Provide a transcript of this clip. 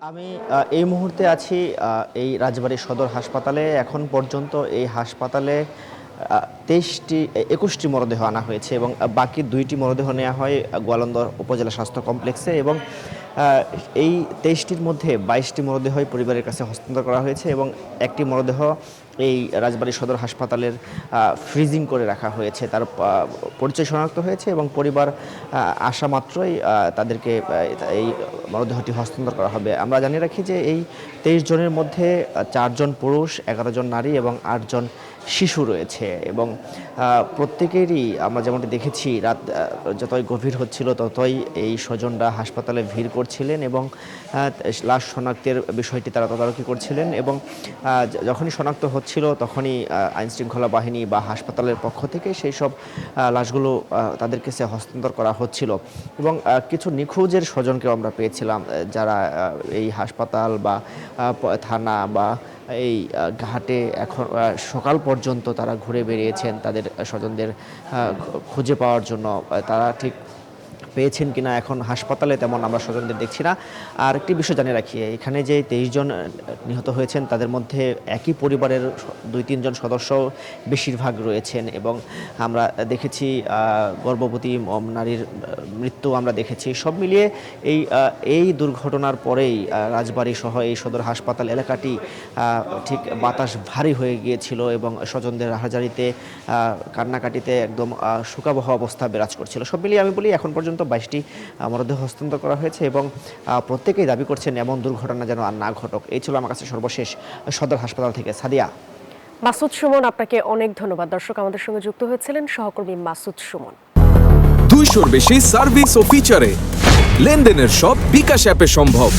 আমি এই মুহূর্তে আছি এই রাজবাড়ী সদর হাসপাতালে। এখন পর্যন্ত এই হাসপাতালে 21টি মরদেহ আনা হয়েছে এবং বাকি 2টি মরদেহ নেওয়া হয় গোয়ালন্দর উপজেলা স্বাস্থ্য কমপ্লেক্সে এবং এই 23টির মধ্যে 22টি মরদেহই পরিবারের কাছে হস্তান্তর করা হয়েছে এবং একটি মরদেহ এই রাজবাড়ী সদর হাসপাতালের ফ্রিজিং করে রাখা হয়েছে। তার পরিচয় শনাক্ত হয়েছে এবং পরিবার আসা মাত্রই তাদেরকে এই মরদেহটি হস্তান্তর করা হবে। আমরা জানিয়ে রাখি যে এই 23 জনের মধ্যে 4 জন পুরুষ, 11 জন নারী এবং 8 জন শিশু রয়েছে এবং প্রত্যেকেরই আমরা যেমনটি দেখেছি রাত যতই গভীর হচ্ছিল ততই এই স্বজনরা হাসপাতালে ভিড় করছিলেন এবং লাশ শনাক্তের বিষয়টি তারা তদারকি করছিলেন এবং যখনই শনাক্ত হচ্ছিল তখনই আইনশৃঙ্খলা বাহিনী বা হাসপাতালের পক্ষ থেকে সেই সব লাশগুলো তাদের কাছে হস্তান্তর করা হচ্ছিল এবং কিছু নিখোঁজের স্বজনকেও আমরা পেয়েছিলাম যারা এই হাসপাতাল বা থানা বা এই ঘাটে এখন সকাল পর্যন্ত তারা ঘুরে বেরিয়েছেন তাদের স্বজনদের খুঁজে পাওয়ার জন্য। তারা ঠিক পেয়েছেন কিনা এখন হাসপাতালে তেমন আমরা স্বজনদের দেখছি না। আর একটি বিষয় জানিয়ে রাখি, এখানে যে 23 জন নিহত হয়েছেন তাদের মধ্যে একই পরিবারের 2-3 জন সদস্য বেশিরভাগ রয়েছেন এবং আমরা দেখেছি গর্ভবতী নারীর মৃত্যু আমরা দেখেছি। সব মিলিয়ে এই দুর্ঘটনার পরেই রাজবাড়ী সহ এই সদর হাসপাতাল এলাকাটি ঠিক বাতাস ভারী হয়ে গিয়েছিল এবং স্বজনদের হাজারিতে কান্নাকাটিতে একদম শোকাবহ অবস্থা বিরাজ করছিল। সব মিলিয়ে আমি বলি এখন পর্যন্ত 22টি মরদেহ হস্তান্তর করা হয়েছে এবং প্রত্যেকেই দাবি করছেন এমন দুর্ঘটনা যেন আর না ঘটক। এই ছিল আমার কাছে সর্বশেষ সদর হাসপাতাল থেকে। সাদিয়া। মাসুদ সুমন, আপনাকে অনেক ধন্যবাদ। দর্শক, আমাদের সঙ্গে যুক্ত হয়েছিলেন সহকর্মী মাসুদ সুমন। 200-র বেশি সার্ভিস ও ফিচারে লেনদেনের সব বিকাশ অ্যাপে সম্ভব।